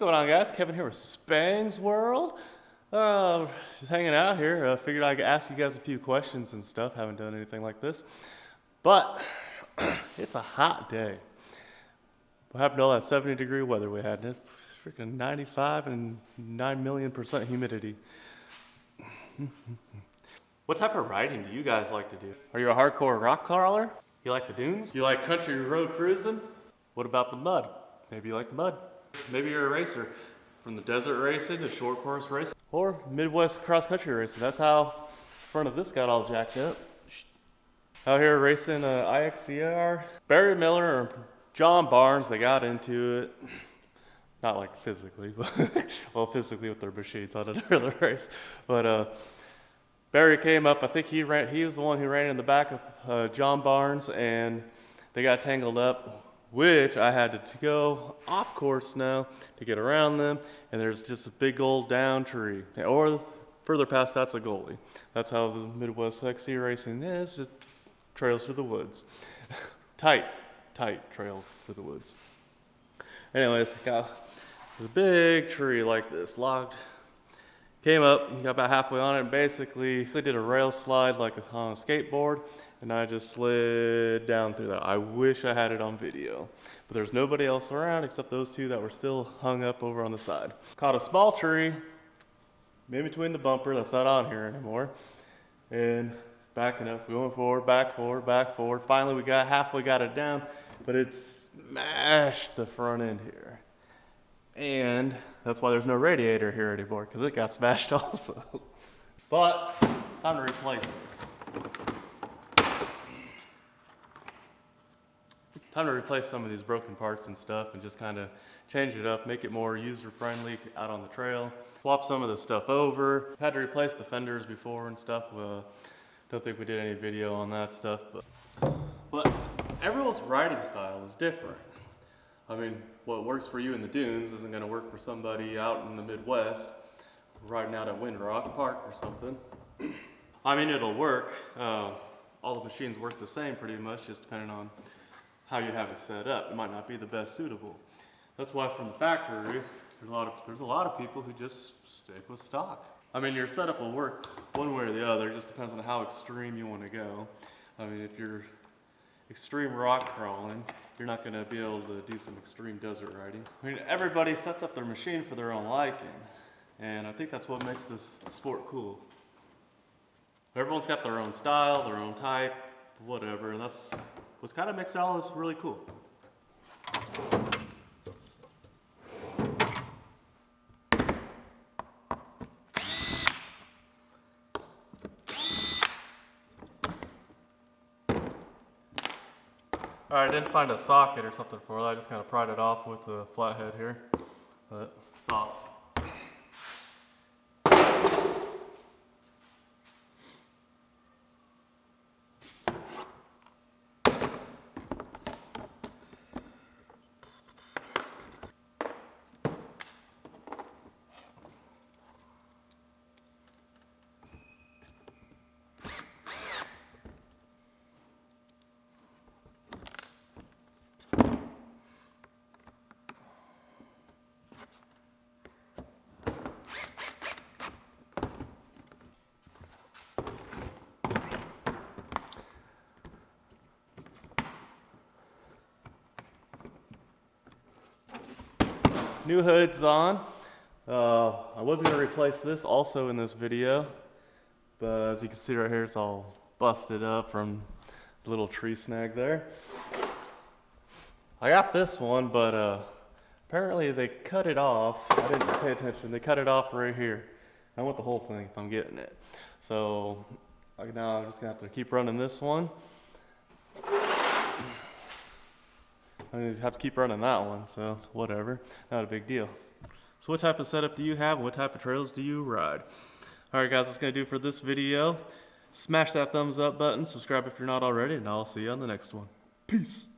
going on, guys? Kevin here with Spang's World. Just hanging out here. Figured I'd ask you guys a few questions and stuff. Haven't done anything like this. But it's a hot day. What happened to all that 70-degree weather we had? It's freaking 95 and 9,000,000% humidity. What type of riding do you guys like to do? Are you a hardcore rock crawler? You like the dunes? You like country road cruising? What about the mud? Maybe you like the mud. Maybe you're a racer. From the desert racing to short course racing. Or Midwest cross country racing. That's how the front of this got all jacked up. Out here racing IXCR. Barry Miller or John Barnes, they got into it. Not like physically, but well, physically with their machines on another race. But Barry came up, I think he was the one who ran in the back of John Barnes, and they got tangled up, which I had to go off course now to get around them, and there's just a big old down tree. Or further past that's a goalie. That's how the Midwest XC racing is. It trails through the woods. tight trails through the woods. Anyways, got a big tree like this, logged. Came up, got about halfway on it, and basically did a rail slide like on a skateboard, and I just slid down through that. I wish I had it on video, but there's nobody else around except those two that were still hung up over on the side. Caught a small tree, in between the bumper, that's not on here anymore, and backing up, going forward, back forward. Finally, we got it down, but it smashed the front end here. And that's why there's no radiator here anymore, because it got smashed also. But time to replace this. Time to replace some of these broken parts and stuff and just kind of change it up, make it more user-friendly out on the trail. Swap some of this stuff over. Had to replace the fenders before and stuff. Don't think we did any video on that stuff, but everyone's riding style is different. I mean, what works for you in the dunes isn't going to work for somebody out in the Midwest riding out at Windrock Park or something. I mean, it'll work. All the machines work the same pretty much, just depending on how you have it set up. It might not be the best suitable. That's why from the factory, there's a lot of people who just stick with stock. I mean, your setup will work one way or the other. It just depends on how extreme you want to go. I mean, if you're extreme rock crawling, you're not going to be able to do some extreme desert riding. I mean, everybody sets up their machine for their own liking, and I think that's what makes this sport cool. Everyone's got their own style, their own type, whatever, and that's what kind of makes all this really cool. Alright, I didn't find a socket or something for it. I just kind of pried it off with the flathead here, but it's off. New hood's on. I was going to replace this also in this video, but as you can see right here, it's all busted up from the little tree snag there. I got this one, but apparently they cut it off. I didn't pay attention. They cut it off right here. I want the whole thing if I'm getting it. So now I'm just going to have to keep running this one. I have to keep running that one, so whatever, not a big deal. So what type of setup do you have? What type of trails do you ride? Alright guys, that's going to do for this video. Smash that thumbs up button, subscribe if you're not already, and I'll see you on the next one. Peace.